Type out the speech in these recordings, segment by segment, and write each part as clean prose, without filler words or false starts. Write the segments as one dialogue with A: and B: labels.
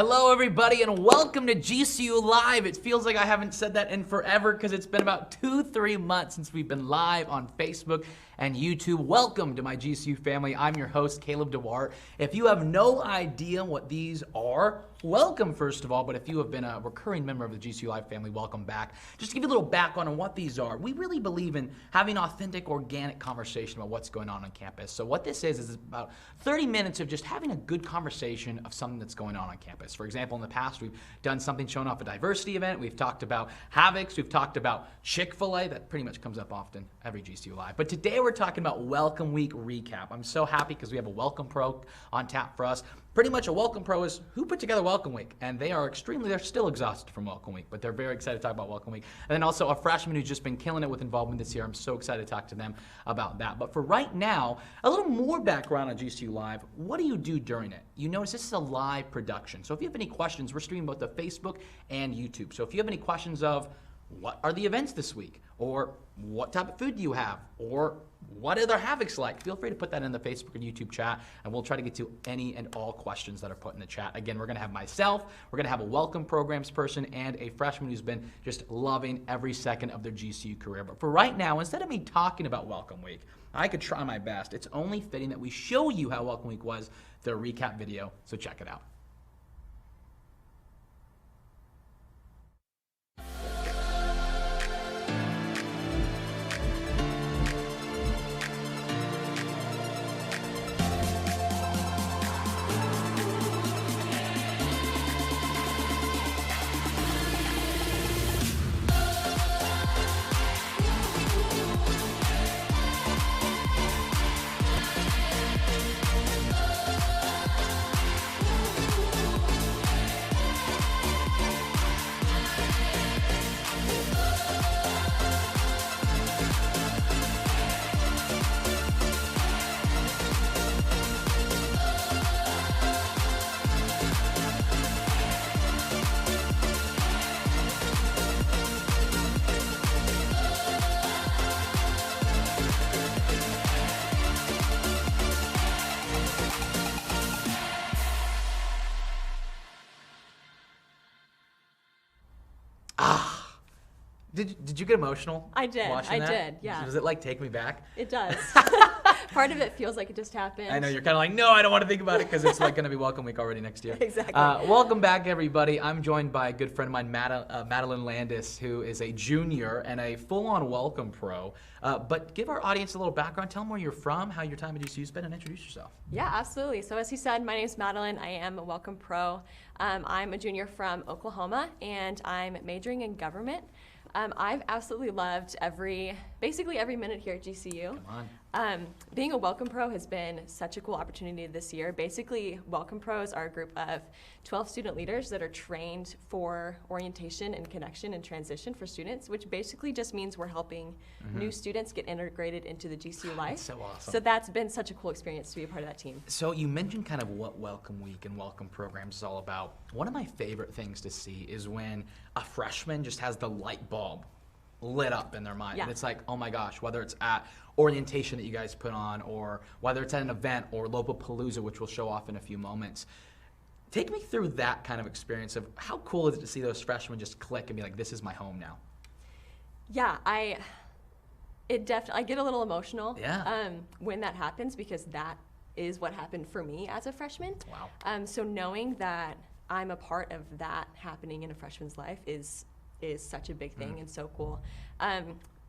A: Hello, everybody, and welcome to GCU Live. It feels like I haven't said that in forever because it's been about 2-3 months since we've been live on Facebook and YouTube. Welcome to my GCU family. I'm your host, Caleb DeWart. If you have no idea what these are, welcome, first of all, but if you have been a recurring member of the GCU Live family, welcome back. Just to give you a little background on what these are, we really believe in having authentic, organic conversation about what's going on campus. So what this is about 30 minutes of just having a good conversation of something that's going on campus. For example, in the past, we've done something showing off a diversity event. We've talked about Havocs. We've talked about Chick-fil-A. That pretty much comes up often every GCU Live. But today we're talking about Welcome Week recap. I'm so happy because we have a Welcome Pro on tap for us. Pretty much a Welcome Pro is who put together Welcome Week, and they're still exhausted from Welcome Week, but they're very excited to talk about Welcome Week. And then also a freshman who's just been killing it with involvement this year. I'm so excited to talk to them about that. But for right now, a little more background on GCU Live. What do you do during it? You notice this is a live production. So if you have any questions, we're streaming both the Facebook and YouTube. So if you have any questions of what are the events this week, or what type of food do you have, or what are their Havocs like, feel free to put that in the Facebook and YouTube chat, and we'll try to get to any and all questions that are put in the chat. Again, we're going to have myself, we're going to have a welcome programs person, and a freshman who's been just loving every second of their GCU career. But for right now, instead of me talking about Welcome Week, I could try my best. It's only fitting that we show you how Welcome Week was, the recap video, so check it out. Did you get emotional?
B: I did.
A: Watching that?
B: I did. Yeah.
A: Does it like take me back?
B: It does. Part of it feels like it just happened.
A: I know you're kind of like, no, I don't want to think about it because it's like going to be Welcome Week already next year.
B: Exactly.
A: Welcome back, everybody. I'm joined by a good friend of mine, Madeline Landis, who is a junior and a full-on Welcome Pro. But give our audience a little background. Tell them where you're from, how your time at GCU's been, and introduce yourself.
B: Yeah, absolutely. So as he said, my name is Madeline. I am a Welcome Pro. I'm a junior from Oklahoma, and I'm majoring in government. I've absolutely loved basically every minute here at GCU.
A: Come on.
B: Being a Welcome Pro has been such a cool opportunity this year. Basically, Welcome Pros are a group of 12 student leaders that are trained for orientation and connection and transition for students, which basically just means we're helping new students get integrated into the GCU life.
A: That's so awesome.
B: So that's been such a cool experience to be a part of that team.
A: So you mentioned kind of what Welcome Week and Welcome Programs is all about. One of my favorite things to see is when a freshman just has the light bulb lit up in their mind.
B: Yeah.
A: And it's like, oh my gosh, whether it's at orientation that you guys put on, or whether it's at an event, or Lopapalooza, which we'll show off in a few moments. Take me through that kind of experience of how cool is it to see those freshmen just click and be like, this is my home now.
B: Yeah, I get a little emotional when that happens, because that is what happened for me as a freshman.
A: Wow.
B: So knowing that I'm a part of that happening in a freshman's life is such a big thing and so cool.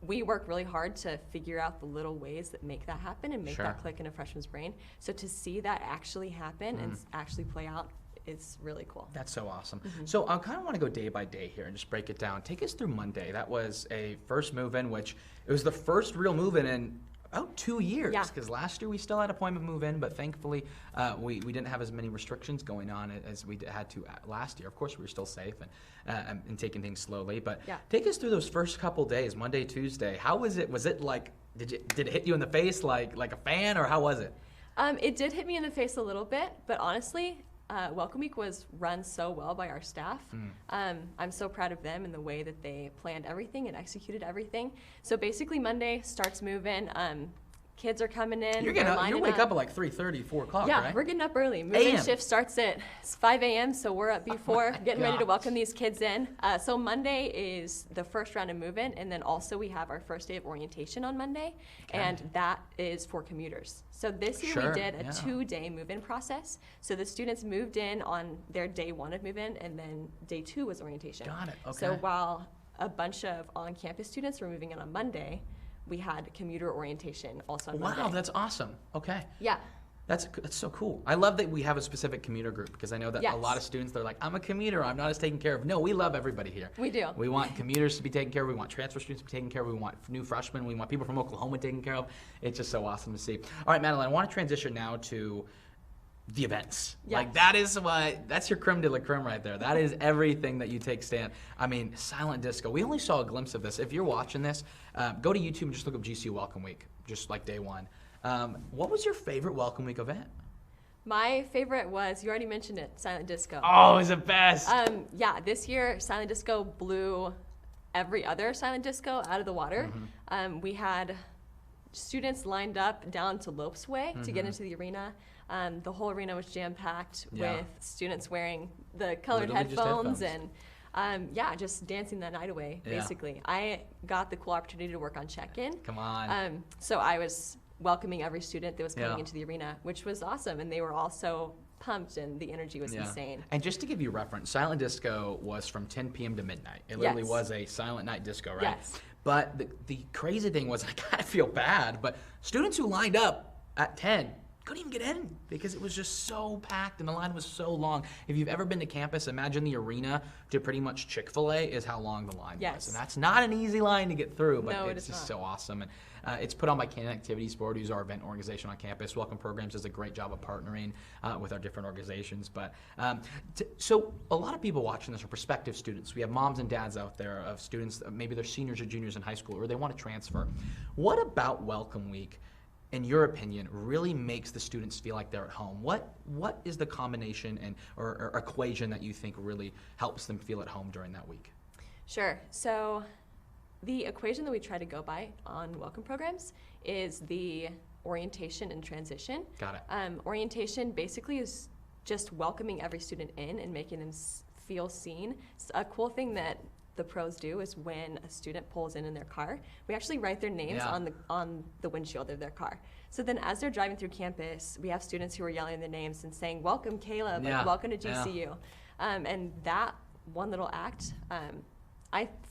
B: We work really hard to figure out the little ways that make that happen and make that click in a freshman's brain. So to see that actually happen and actually play out is really cool.
A: That's so awesome. So I kind of want to go day by day here and just break it down. Take us through Monday. That was a first move-in, which it was the first real move-in in about 2 years, because last year we still had appointment move-in, but thankfully we didn't have as many restrictions going on as we had to last year. Of course, we were still safe and taking things slowly, but take us through those first couple days, Monday, Tuesday. How was it? Was it like, did it hit you in the face like a fan, or how was it?
B: It did hit me in the face a little bit, but honestly, Welcome Week was run so well by our staff. I'm so proud of them and the way that they planned everything and executed everything. So basically Monday starts move-in. Kids are coming in.
A: You wake up at like 3:30, 4 o'clock,
B: yeah,
A: right?
B: We're getting up early. Moving shift starts at 5 a.m., so we're up before, getting ready to welcome these kids in. So Monday is the first round of move-in, and then also we have our first day of orientation on Monday, and that is for commuters. So this year we did a 2-day move-in process. So the students moved in on their day 1 of move-in, and then day 2 was orientation.
A: Got it, okay.
B: So while a bunch of on-campus students were moving in on Monday, we had commuter orientation also on Monday.
A: Wow, that's awesome. Okay.
B: Yeah.
A: That's so cool. I love that we have a specific commuter group because I know that a lot of students, they're like, I'm a commuter, I'm not as taken care of. No, we love everybody here.
B: We do.
A: We want commuters to be taken care of. We want transfer students to be taken care of. We want new freshmen. We want people from Oklahoma taken care of. It's just so awesome to see. All right, Madeline, I want to transition now to the events.
B: Yes.
A: Like that's your creme de la creme right there. That is everything that you take stand. I mean, silent disco. We only saw a glimpse of this. If you're watching this, go to YouTube and just look up GCU Welcome Week, just like day 1. What was your favorite Welcome Week event?
B: My favorite was, you already mentioned it, silent disco.
A: Oh, it was the best.
B: Yeah, this year silent disco blew every other silent disco out of the water. We had students lined up down to Lopes Way to get into the arena. The whole arena was jam-packed with students wearing the colored headphones and just dancing that night away, basically. I got the cool opportunity to work on check-in.
A: Come on.
B: So I was welcoming every student that was coming into the arena, which was awesome, and they were all so pumped, and the energy was insane.
A: And just to give you reference, silent disco was from 10 p.m. to midnight. It literally was a silent night disco, right?
B: Yes.
A: But the crazy thing was, I kind of feel bad, but students who lined up at 10 couldn't even get in because it was just so packed and the line was so long. If you've ever been to campus, imagine the arena to pretty much Chick-fil-A is how long the line was. And that's not an easy line to get through, but it's just so awesome. And it's put on by Canon Activities Board, who's our event organization on campus. Welcome Programs does a great job of partnering with our different organizations. But so a lot of people watching this are prospective students. We have moms and dads out there of students, maybe they're seniors or juniors in high school, or they want to transfer. What about Welcome Week, in your opinion, really makes the students feel like they're at home? What is the combination or equation that you think really helps them feel at home during that week?
B: Sure. So the equation that we try to go by on Welcome Programs is the orientation and transition.
A: Got it.
B: Orientation basically is just welcoming every student in and making them feel seen. A cool thing that the pros do is when a student pulls in their car, we actually write their names on the windshield of their car. So then as they're driving through campus, we have students who are yelling their names and saying, "Welcome, Caleb," like, "Welcome to GCU." And that one little act,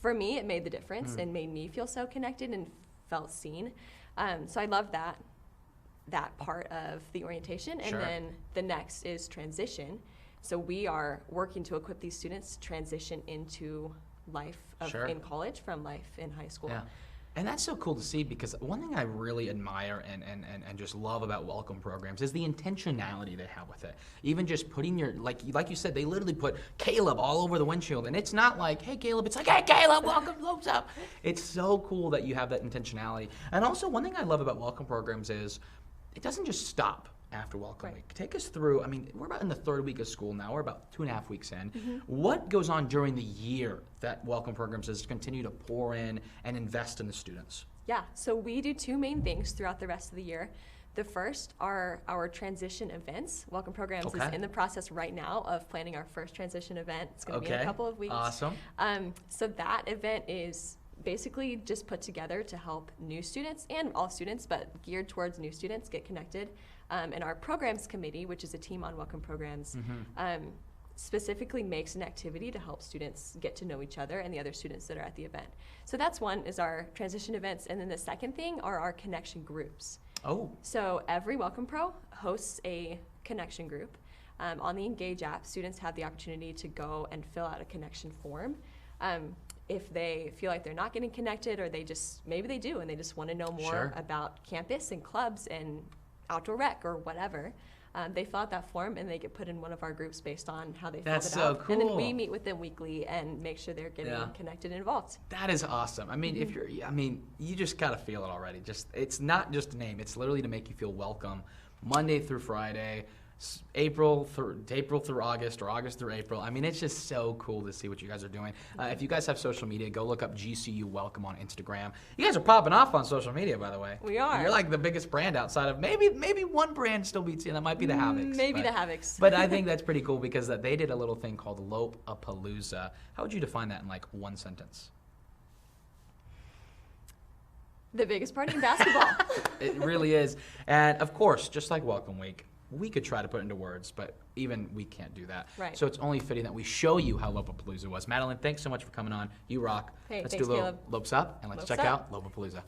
B: for me, it made the difference and made me feel so connected and felt seen. So I love that part of the orientation. And then the next is transition. So we are working to equip these students to transition into life in college from life in high school.
A: Yeah. And that's so cool to see, because one thing I really admire and just love about Welcome Programs is the intentionality they have with it. Even just putting like you said, they literally put Caleb all over the windshield, and it's not like, "Hey Caleb," it's like, "Hey Caleb, welcome, what's up?" It's so cool that you have that intentionality. And also one thing I love about Welcome Programs is it doesn't just stop after Welcome Week. Take us through, I mean, we're about in the 3rd week of school now. We're about 2.5 weeks in. What goes on during the year that Welcome Programs is to continue to pour in and invest in the students?
B: Yeah, so we do 2 main things throughout the rest of the year. The first are our transition events. Welcome Programs is in the process right now of planning our first transition event. It's going to be in a couple of weeks.
A: Awesome.
B: So that event is basically just put together to help new students and all students, but geared towards new students, get connected. And our programs committee, which is a team on Welcome Programs, specifically makes an activity to help students get to know each other and the other students that are at the event. So that's one, is our transition events. And then the second thing are our connection groups.
A: Oh.
B: So every Welcome Pro hosts a connection group. On the Engage app, students have the opportunity to go and fill out a connection form. If they feel like they're not getting connected, or maybe they do and they just want to know more about campus and clubs and outdoor rec or whatever, they fill out that form and they get put in one of our groups based on how they filled it out.
A: That's so cool.
B: And then we meet with them weekly and make sure they're getting connected and involved.
A: That is awesome. I mean, you just gotta feel it already. It's not just a name. It's literally to make you feel welcome Monday through Friday. April through August or August through April. I mean, it's just so cool to see what you guys are doing. If you guys have social media, go look up GCU Welcome on Instagram. You guys are popping off on social media, by the way.
B: We are.
A: You're like the biggest brand outside of maybe one brand still beats you, and that might be the Havocs.
B: Maybe the Havocs.
A: But I think that's pretty cool because they did a little thing called Lopapalooza. How would you define that in like one sentence?
B: The biggest party in basketball.
A: It really is. And of course, just like Welcome Week, we could try to put it into words, but even we can't do that.
B: Right.
A: So it's only fitting that we show you how Lopapalooza was. Madeline, thanks so much for coming on. You rock.
B: Hey,
A: let's
B: thanks,
A: do a little
B: Caleb.
A: Lopes Up, and let's
B: Lopes
A: check
B: up.
A: out Lopapalooza.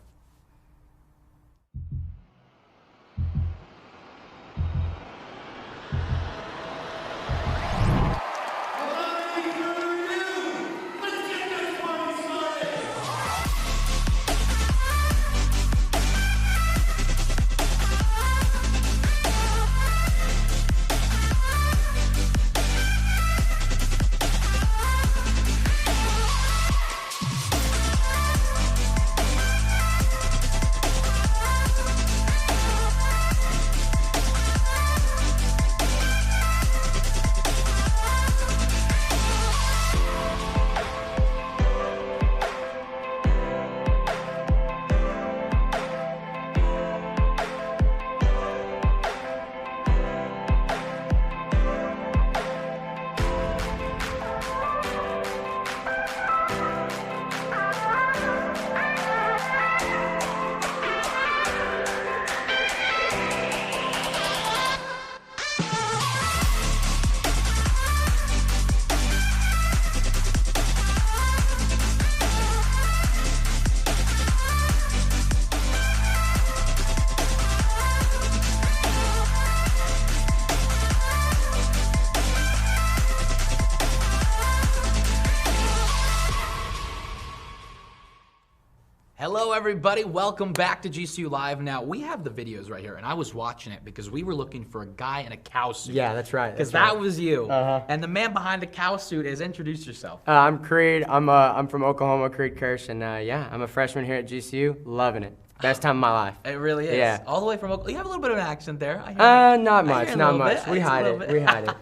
A: Hello, everybody. Welcome back to GCU Live. Now, we have the videos right here, and I was watching it because we were looking for a guy in a cow suit.
C: Yeah, that's right.
A: Because that was you.
C: Uh-huh.
A: And the man behind the cow suit is, introduce yourself.
C: I'm Creed. I'm from Oklahoma, Creed Kirsch, and yeah, I'm a freshman here at GCU. Loving it. Best time of my life.
A: It really is.
C: Yeah.
A: All the way from Oklahoma. You have a little bit of an accent there. I hear
C: Not
A: I
C: much,
A: hear a
C: not
A: little
C: much.
A: bit.
C: We
A: Just a
C: hide
A: little
C: it.
A: bit.
C: We hide it.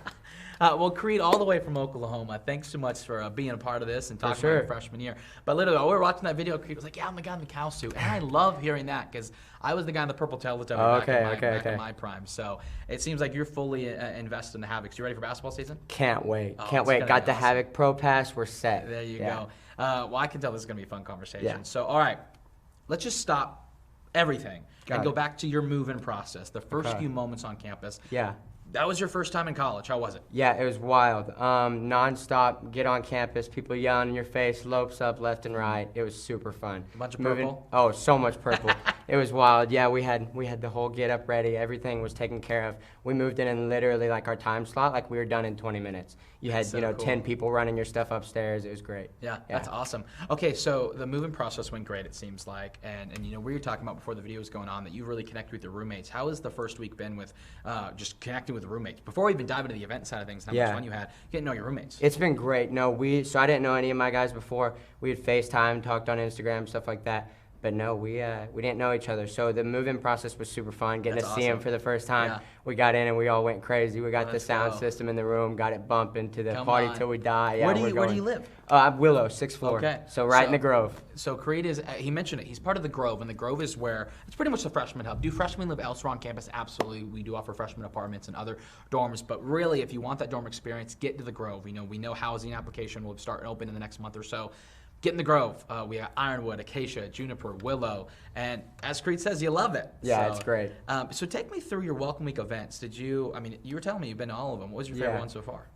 A: Well, Creed, all the way from Oklahoma, thanks so much for being a part of this and talking about
C: sure.
A: your freshman year. But literally, while we were watching that video, Creed was like, yeah, I'm the guy in the cow suit. And I love hearing that because I was the guy in the purple Teletubby back in my prime. So it seems like you're fully invested in the Havocs. You ready for basketball season?
C: Can't wait.
A: Oh,
C: Can't
A: it's
C: wait.
A: gonna
C: Got
A: be
C: the
A: awesome.
C: Havoc Pro Pass. We're set.
A: There you
C: Yeah.
A: go. Well, I can tell this is going to be a fun conversation.
C: Yeah.
A: So, all right, let's just stop everything
C: Got
A: and
C: it.
A: go back to your move-in process, the first
C: Okay.
A: few moments on campus.
C: Yeah.
A: That was your first time in college. How was it?
C: Yeah, it was wild. Non-stop, get on campus, people yelling in your face, lopes up left and right. It was super fun.
A: A bunch of purple?
C: Oh, so much purple. It was wild. Yeah, we had the whole get up ready. Everything was taken care of. We moved in literally like our time slot, like we were done in 20 minutes. You had,
A: That's so cool.
C: 10 people running your stuff upstairs. It was great.
A: Yeah, that's awesome. Okay, so the moving process went great, it seems like. And we were talking about before the video was going on that you really connected with your roommates. How has the first week been with just connecting with the roommates? Before we even dive into the event side of things, how much fun you had, getting to know your roommates.
C: It's been great. So I didn't know any of my guys before. We had FaceTime, talked on Instagram, stuff like that. But no, we didn't know each other. So the move-in process was super fun, getting
A: That's
C: to see him
A: awesome.
C: for the first time.
A: Yeah.
C: We got in and we all went crazy. We got the
A: Let's
C: sound
A: go.
C: system in the room, got it bumping to the
A: Come
C: party
A: on.
C: till we die. Yeah,
A: Where
C: we're
A: do
C: going.
A: you live?
C: Willow, 6th floor.
A: Okay.
C: So right in the Grove.
A: So Creed is, he mentioned it, he's part of the Grove, and the Grove is where, it's pretty much the freshman hub. Do freshmen live elsewhere on campus? Absolutely. We do offer freshman apartments and other dorms, but really, if you want that dorm experience, get to the Grove. We know housing application will start open in the next month or so. Get in the Grove. We have Ironwood, Acacia, Juniper, Willow, and as Creed says, you love it.
C: Yeah,
A: So,
C: it's great.
A: So take me through your Welcome Week events. You were telling me you've been to all of them. What was your favorite one so far?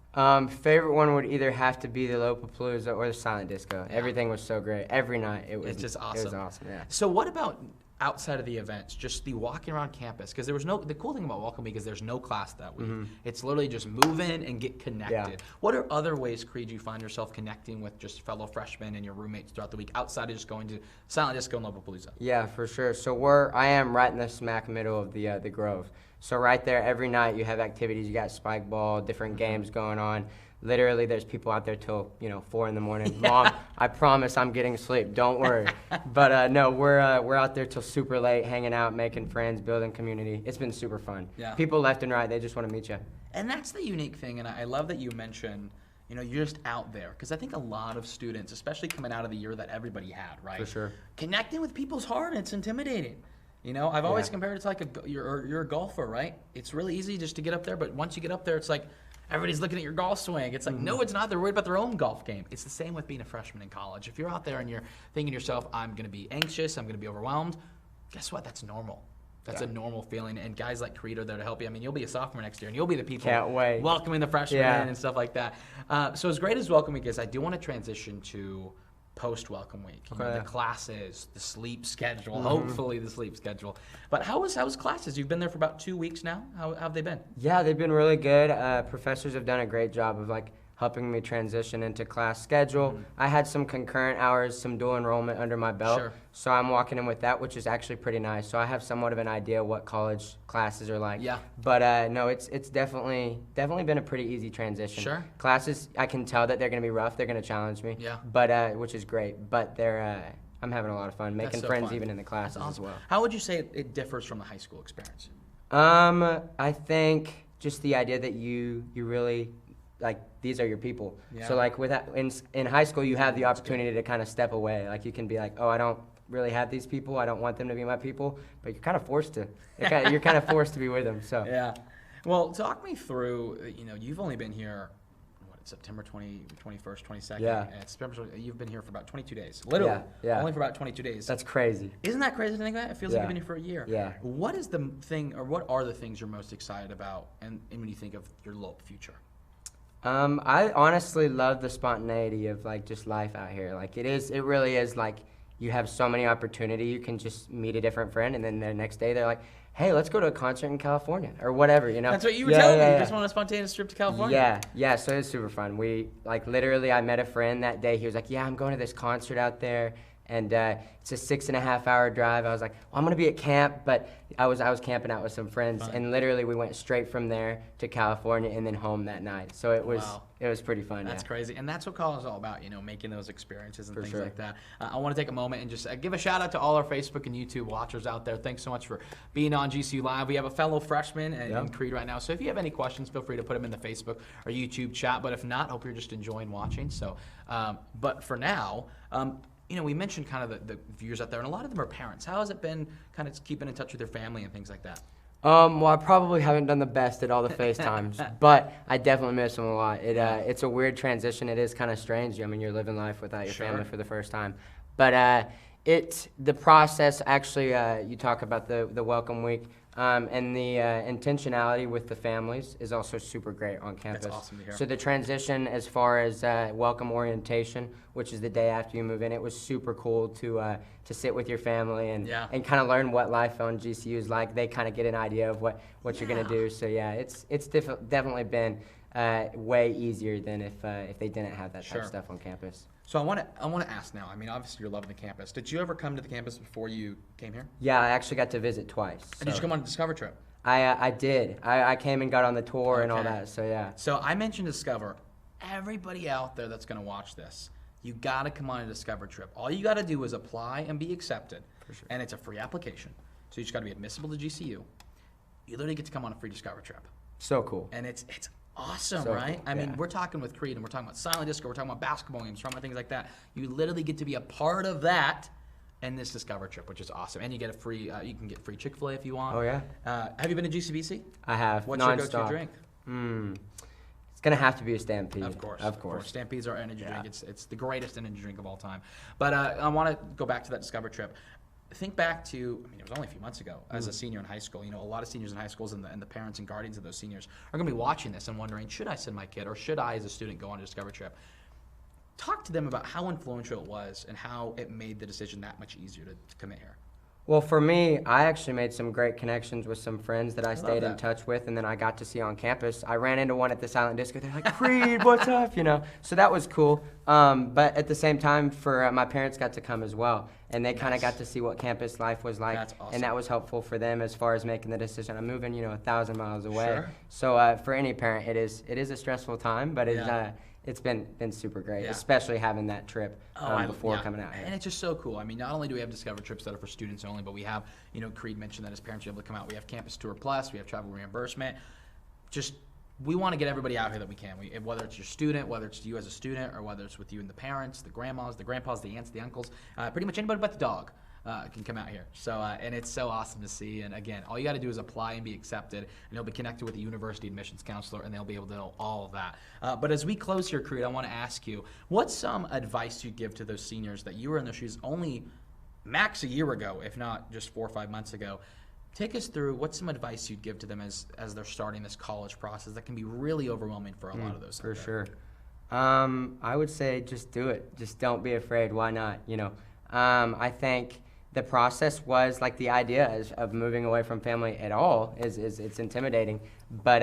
C: Favorite one would either have to be the Lopapalooza or the Silent Disco. Yeah. Everything was so great. Every night it was.
A: It's just awesome.
C: It was awesome. Yeah.
A: So what about outside of the events, just the walking around campus? Because the cool thing about Welcome Week is there's no class that week. It's literally just move in and get connected.
C: Yeah.
A: What are other ways, Creed, you find yourself connecting with just fellow freshmen and your roommates throughout the week outside of just going to Silent Disco and Lopapalooza?
C: Yeah, for sure. So I am right in the smack middle of the Grove. So right there, every night you have activities. You got spike ball, different games going on. literally there's people out there till 4 in the morning. Mom, I promise I'm getting sleep. Don't worry. But no, we're out there till super late, hanging out, making friends, building community. It's been super fun.
A: Yeah.
C: People left and right, they just want to meet you.
A: And that's the unique thing, and I love that you mentioned, you're just out there. Because I think a lot of students, especially coming out of the year that everybody had, right?
C: For sure.
A: Connecting with people's hard, and it's intimidating. I've always compared it to like you're a golfer, right? It's really easy just to get up there, but once you get up there, it's like everybody's looking at your golf swing. It's like, no, it's not. They're worried about their own golf game. It's the same with being a freshman in college. If you're out there and you're thinking to yourself, I'm going to be anxious, I'm going to be overwhelmed, guess what? That's normal. That's a normal feeling, and guys like Creed are there to help you. I mean, you'll be a sophomore next year, and you'll be the people welcoming the freshmen in and stuff like that. So as great as Welcome Week is, I do want to transition to post-Welcome Week. The classes, the sleep schedule, hopefully the sleep schedule. But how was classes? You've been there for about 2 weeks now. How have they been?
C: Yeah, they've been really good. Professors have done a great job of helping me transition into class schedule. I had some concurrent hours, some dual enrollment under my belt, so I'm walking in with that, which is actually pretty nice. So I have somewhat of an idea what college classes are like. Yeah. But no, it's definitely been a pretty easy transition. Sure. Classes, I can tell that they're going to be rough. They're going to challenge me. Yeah. But which is great. But I'm having a lot of fun making friends even in the classes as well.
A: How would you say it differs from the high school experience?
C: I think just the idea that you really these are your people. Yeah. So with that, in high school you have the opportunity to kind of step away. You can be like, oh, I don't really have these people. I don't want them to be my people. But you're kind of forced to. You're kind of forced to be with them. So
A: yeah. Well, talk me through. You've only been here. September 21st, 22nd.
C: Yeah.
A: You've been here for about 22 days. Literally. Yeah. Only for about 22 days.
C: That's crazy.
A: Isn't that crazy to think that? It feels like you've been here for a year.
C: Yeah.
A: What is the thing, or what are the things you're most excited about and when you think of your Lope future?
C: I honestly love the spontaneity of just life out here. It really is you have so many opportunity. You can just meet a different friend, and then the next day they're like, hey, let's go to a concert in California or whatever,
A: That's what you were telling me. You just want a spontaneous trip to California.
C: Yeah, so it's super fun. We, literally, I met a friend that day. He was like, yeah, I'm going to this concert out there, and it's a 6.5-hour drive. I was like, well, I'm going to be at camp, but I was camping out with some friends, and literally we went straight from there to California and then home that night. So it was pretty fun.
A: That's crazy, and that's what college is all about, making those experiences and things like that. I want to take a moment and just give a shout out to all our Facebook and YouTube watchers out there. Thanks so much for being on GCU Live. We have a fellow freshman in Creed right now, so if you have any questions, feel free to put them in the Facebook or YouTube chat, but if not, hope you're just enjoying watching. So, but for now, we mentioned kind of the viewers out there, and a lot of them are parents. How has it been kind of keeping in touch with their family and things like that?
C: Well, I probably haven't done the best at all the FaceTimes, but I definitely miss them a lot. It's a weird transition. It is kind of strange. I mean, you're living life without your family for the first time. But the process, actually, you talk about the Welcome Week, and the intentionality with the families is also super great on campus.
A: That's awesome to hear.
C: So the transition as far as welcome orientation, which is the day after you move in, it was super cool to sit with your family and kind of learn what life on GCU is like. They kind of get an idea of what you're going to do. So yeah, it's definitely been way easier than if they didn't have that type of stuff on campus.
A: So I want to ask now. I mean, obviously you're loving the campus. Did you ever come to the campus before you came here?
C: Yeah, I actually got to visit twice. So.
A: And did you come on a Discover trip?
C: I did. I came and got on the tour and all that. So yeah.
A: So I mentioned Discover. Everybody out there that's going to watch this, you got to come on a Discover trip. All you got to do is apply and be accepted. For sure. And it's a free application. So you just got to be admissible to GCU. You literally get to come on a free Discover trip.
C: So cool.
A: And it's awesome, right? I mean, we're talking with Creed, and we're talking about silent disco, we're talking about basketball games, we're talking about things like that. You literally get to be a part of that in this Discover trip, which is awesome. And you get a free, you can get free Chick-fil-A if you want.
C: Oh, yeah.
A: Have you been to GCBC?
C: I have.
A: What's your go-to drink?
C: It's going to have to be a Stampede.
A: Of course. Stampedes are energy drink. It's the greatest energy drink of all time. But I want to go back to that Discover trip. Think back to, I mean, it was only a few months ago, as a senior in high school. A lot of seniors in high schools and the parents and guardians of those seniors are going to be watching this and wondering, should I send my kid or should I, as a student, go on a Discover trip? Talk to them about how influential it was and how it made the decision that much easier to commit here.
C: Well, for me, I actually made some great connections with some friends that I stayed in
A: that.
C: touch with, and then I got to see on campus. I ran into one at the silent disco. They're like, "Creed, what's up?" You know, so that was cool. But at the same time, for my parents got to come as well, and they kind of got to see what campus life was like,
A: That's awesome.
C: and that was helpful for them as far as making the decision. I'm moving, 1,000 miles away,
A: Sure.
C: so for any parent, it is a stressful time, but
A: Yeah.
C: it's been super great,
A: Yeah.
C: especially having that trip before
A: yeah.
C: coming out here.
A: And it's just so cool. I mean, not only do we have Discover trips that are for students only, but we have, Creed mentioned that his parents are able to come out. We have Campus Tour Plus, we have travel reimbursement. Just, we want to get everybody out here that we can. Whether it's your student, whether it's you as a student, or whether it's with you and the parents, the grandmas, the grandpas, the aunts, the uncles, pretty much anybody but the dog. Can come out here. So, and it's so awesome to see. And again, all you got to do is apply and be accepted, and you'll be connected with the university admissions counselor, and they'll be able to know all of that. But as we close here, Creed, I want to ask you, what's some advice you'd give to those seniors that you were in their shoes only max a year ago, if not just 4 or 5 months ago? Take us through what's some advice you'd give to them as they're starting this college process that can be really overwhelming for a lot of those.
C: For sure. I would say just do it. Just don't be afraid. Why not? I think the process was like the idea of moving away from family at all is it's intimidating, but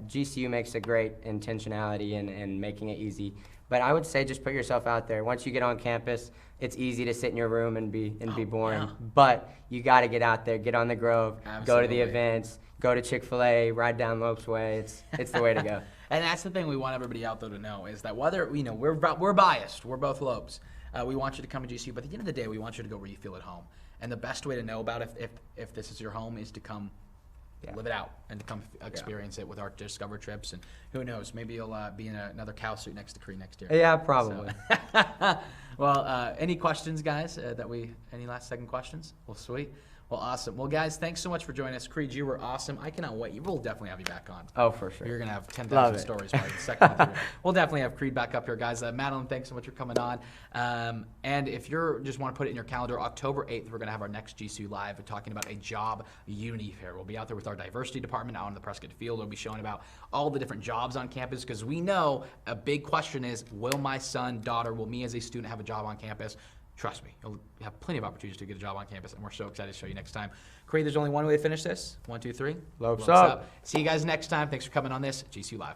C: GCU makes a great intentionality in making it easy. But I would say just put yourself out there. Once you get on campus, it's easy to sit in your room and be boring.
A: Yeah.
C: But you got to get out there, get on the Grove, go to
A: Absolutely.
C: the events, go to Chick-fil-A, ride down Lopes Way. It's the way to go.
A: And that's the thing we want everybody out there to know is that whether we're biased, we're both Lopes. We want you to come to GCU, but at the end of the day, we want you to go where you feel at home. And the best way to know about if this is your home is to come live it out and to come experience it with our Discover trips. And who knows, maybe you'll be in another cow suit next to Creed next year.
C: Yeah, probably.
A: So. Well, any questions, guys? Any last second questions? Well, sweet. Well, awesome. Well, guys, thanks so much for joining us. Creed, you were awesome. I cannot wait. We'll definitely have you back on.
C: Oh, for sure.
A: You're going to have 10,000
C: Love it.
A: stories by the second one. We'll definitely have Creed back up here, guys. Madeline, thanks so much for coming on. And if you just want to put it in your calendar, October 8th, we're going to have our next GCU Live. We're talking about a job unity fair. We'll be out there with our diversity department out on the Prescott field. We'll be showing about all the different jobs on campus because we know a big question is, will my son, daughter, will me as a student have a job on campus? Trust me, you'll have plenty of opportunities to get a job on campus, and we're so excited to show you next time. Creed, there's only one way to finish this. 1, 2, 3.
C: Lopes up.
A: See you guys next time. Thanks for coming on this GCU Live.